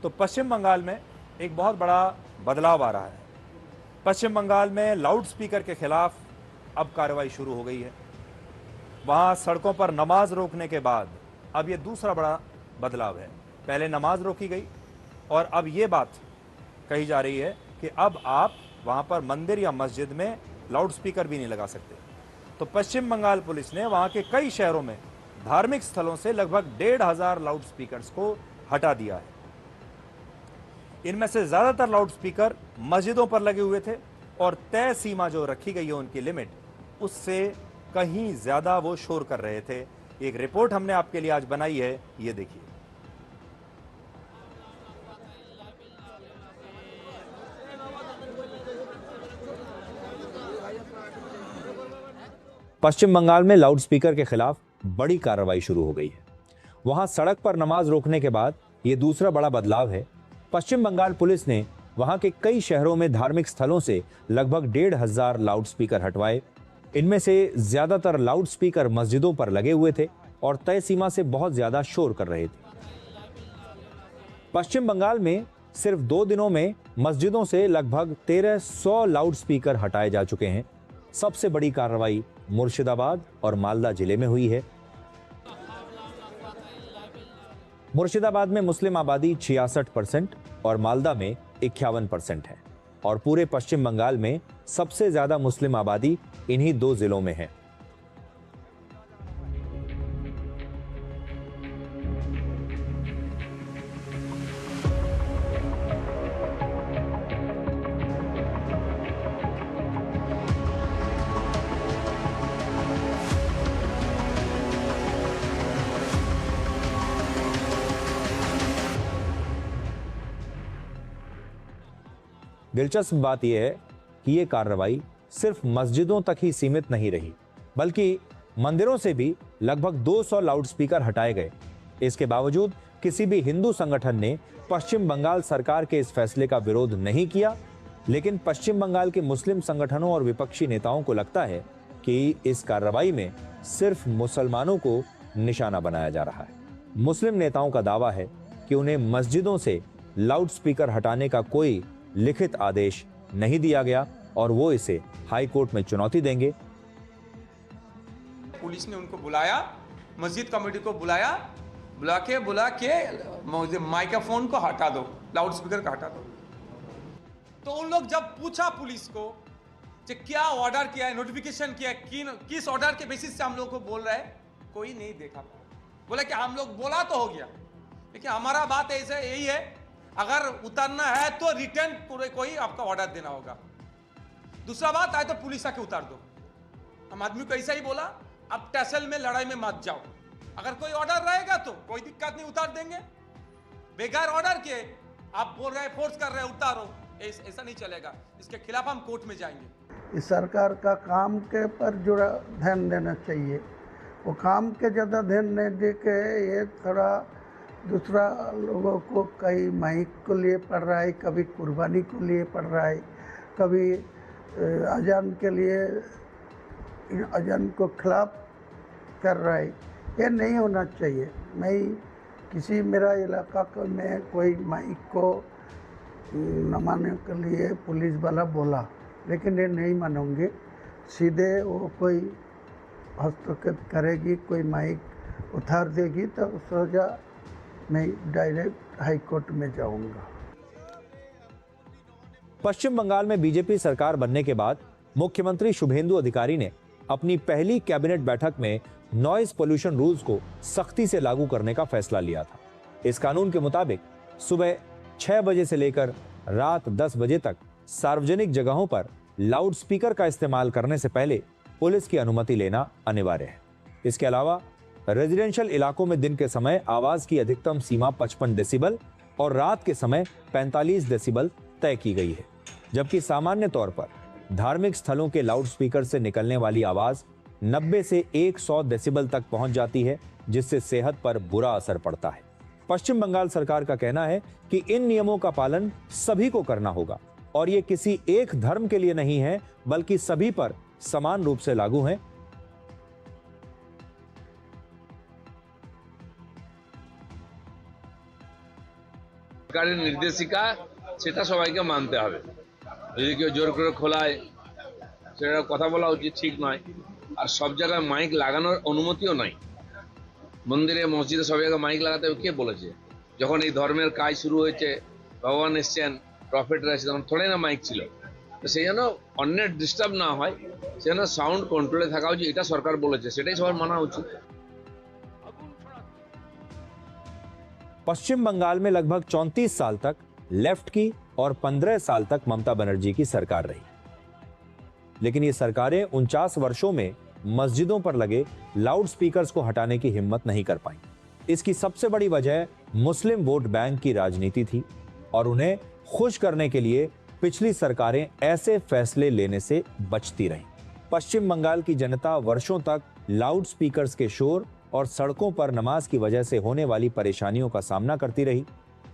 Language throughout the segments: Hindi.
तो पश्चिम बंगाल में एक बहुत बड़ा बदलाव आ रहा है। पश्चिम बंगाल में लाउड स्पीकर के खिलाफ अब कार्रवाई शुरू हो गई है। वहां सड़कों पर नमाज रोकने के बाद अब यह दूसरा बड़ा बदलाव है। पहले नमाज रोकी गई और अब यह बात कही जा रही है कि अब आप वहां पर मंदिर या मस्जिद में लाउड स्पीकर भी नहीं लगा सकते। तो पश्चिम बंगाल पुलिस ने वहां के कई शहरों में धार्मिक स्थलों से लगभग 1,500 लाउड स्पीकर्स को हटा दिया है। इनमें से ज्यादातर लाउड स्पीकर मस्जिदों पर लगे हुए थे और तय सीमा जो रखी गई है उनकी लिमिट, उससे कहीं ज्यादा वो शोर कर रहे थे। एक रिपोर्ट हमने आपके लिए आज बनाई है, ये देखिए। पश्चिम बंगाल में लाउड स्पीकर के खिलाफ बड़ी कार्रवाई शुरू हो गई है। वहां सड़क पर नमाज रोकने के बाद यह दूसरा बड़ा बदलाव है। पश्चिम बंगाल पुलिस ने वहां के कई शहरों में धार्मिक स्थलों से लगभग 1,500 लाउड स्पीकर हटवाए। इनमें से ज्यादातर लाउड स्पीकर मस्जिदों पर लगे हुए थे और तय सीमा से बहुत ज्यादा शोर कर रहे थे। पश्चिम बंगाल में सिर्फ 2 दिनों में मस्जिदों से लगभग 1,300 लाउड स्पीकर हटाए जा चुके हैं। सबसे बड़ी कार्रवाई मुर्शिदाबाद और मालदा जिले में हुई है। मुर्शिदाबाद में मुस्लिम आबादी 66% और मालदा में 51% है और पूरे पश्चिम बंगाल में सबसे ज्यादा मुस्लिम आबादी इन्हीं 2 जिलों में है। दिलचस्प बात यह है कि यह कार्रवाई सिर्फ मस्जिदों तक ही सीमित नहीं रही, बल्कि मंदिरों से भी लगभग 200 लाउडस्पीकर हटाए गए। इसके बावजूद किसी भी हिंदू संगठन ने पश्चिम बंगाल सरकार के इस फैसले का विरोध नहीं किया, लेकिन पश्चिम बंगाल के मुस्लिम संगठनों और विपक्षी नेताओं को लगता है कि इस कार्रवाई में सिर्फ मुसलमानों को निशाना बनाया जा रहा है। मुस्लिम नेताओं का दावा है कि उन्हें मस्जिदों से लाउडस्पीकर हटाने का कोई लिखित आदेश नहीं दिया गया और वो इसे हाई कोर्ट में चुनौती देंगे। पुलिस ने उनको बुलाया, मस्जिद कमेटी को बुला के माइक्रोफोन को हटा दो, लाउडस्पीकर को हटा दो। तो उन लोग जब पूछा पुलिस को कि क्या ऑर्डर किया है, नोटिफिकेशन किया है, किस ऑर्डर के बेसिस से हम लोग को बोल रहे हैं, कोई नहीं देखा। बोला कि हम लोग बोला तो हो गया, लेकिन हमारा बात ऐसा यही है, अगर उतरना है तो रिटर्न पूरे कोई आपका ऑर्डर देना होगा। दूसरा बात आए तो पुलिस आके उतार दो। हम आदमी को ऐसा ही बोला, अब तहसील में लड़ाई में मत जाओ, अगर कोई ऑर्डर रहेगा तो कोई दिक्कत नहीं, उतार देंगे। बेकार ऑर्डर के आप बोल रहे फोर्स कर रहे उतारो, ऐसा नहीं चलेगा। इसके खिलाफ हम कोर्ट में जाएंगे। इस सरकार का काम के पर जुड़ा ध्यान देना चाहिए। वो काम के ज़्यादा ध्यान नहीं दे के ये थोड़ा दूसरा लोगों को कहीं माइक को लिए पड़ रहा है, कभी कुर्बानी को लिए पड़ रहा है, कभी अजान के लिए अजान को खिलाफ कर रहा है। ये नहीं होना चाहिए। मैं किसी मेरा इलाका को में कोई माइक को न मानने के लिए पुलिस वाला बोला, लेकिन ये नहीं मानूंगी। सीधे वो कोई हस्तक्षेप करेगी, कोई माइक उतार देगी तो सोचा मैं डायरेक्ट हाई कोर्ट में जाऊंगा। पश्चिम बंगाल में बीजेपी सरकार बनने के बाद मुख्यमंत्री शुभेंदु अधिकारी ने अपनी पहली कैबिनेट बैठक में नॉइज पोल्यूशन रूल्स को सख्ती से लागू करने का फैसला लिया था। इस कानून के मुताबिक सुबह 6 बजे से लेकर रात 10 बजे तक सार्वजनिक जगहों पर लाउड स्पीकर का इस्तेमाल करने से पहले पुलिस की अनुमति लेना अनिवार्य है। इसके अलावा रेजिडेंशियल इलाकों में दिन के समय आवाज की अधिकतम सीमा 55 डेसिबल और रात के समय 45 डेसिबल तय की गई है, जबकि सामान्य तौर पर धार्मिक स्थलों के लाउडस्पीकर से निकलने वाली आवाज 90 से 100 डेसिबल तक पहुंच जाती है, जिससे सेहत पर बुरा असर पड़ता है। पश्चिम बंगाल सरकार का कहना है कि इन नियमों का पालन सभी को करना होगा और ये किसी एक धर्म के लिए नहीं है, बल्कि सभी पर समान रूप से लागू हैं। সরকারের নির্দেশিকা সেটা সবাইকে মানতে হবে। যদি কেউ জোর করে খোলায় সেটা কথা বলা উচিত ঠিক নয়। আর সব জায়গায় মাইক লাগানোর অনুমতিও নাই। মন্দিরে মসজিদে সব জায়গায় মাইক লাগাতে কে বলেছে? যখন এই ধর্মের কাজ শুরু হয়েছে, ভগবান এসছেন, প্রফেটরা এসেছেন, তখন থোড়াই না মাইক ছিল। তো সেই জন্য অন্যের ডিস্টার্ব না হয়, সেই জন্য সাউন্ড কন্ট্রোলে থাকা উচিত। এটা সরকার বলেছে, সেটাই সবার মানা উচিত। पश्चिम बंगाल में लगभग 34 साल तक लेफ्ट की और 15 साल तक ममता बनर्जी की सरकार रही, लेकिन ये सरकारें 49 वर्षों में मस्जिदों पर लगे लाउड स्पीकर्स को हटाने की हिम्मत नहीं कर पाई। इसकी सबसे बड़ी वजह मुस्लिम वोट बैंक की राजनीति थी और उन्हें खुश करने के लिए पिछली सरकारें ऐसे फैसले लेने से बचती रहीं। पश्चिम बंगाल की जनता वर्षों तक लाउड स्पीकर्स के शोर और सड़कों पर नमाज की वजह से होने वाली परेशानियों का सामना करती रही,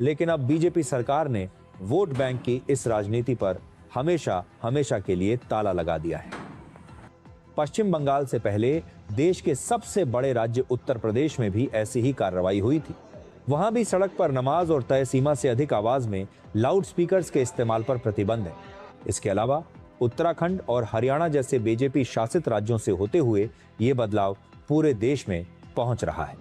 लेकिन अब बीजेपी सरकार ने वोट बैंक की इस राजनीति पर हमेशा हमेशा के लिए ताला लगा दिया है। पश्चिम बंगाल से पहले देश के सबसे बड़े राज्य उत्तर प्रदेश में भी ऐसी ही कार्रवाई हुई थी। वहां भी सड़क पर नमाज और तय सीमा से अधिक आवाज में लाउड स्पीकर्स के इस्तेमाल पर प्रतिबंध है। इसके अलावा उत्तराखंड और हरियाणा जैसे बीजेपी शासित राज्यों से होते हुए ये बदलाव पूरे देश में पहुंच रहा है।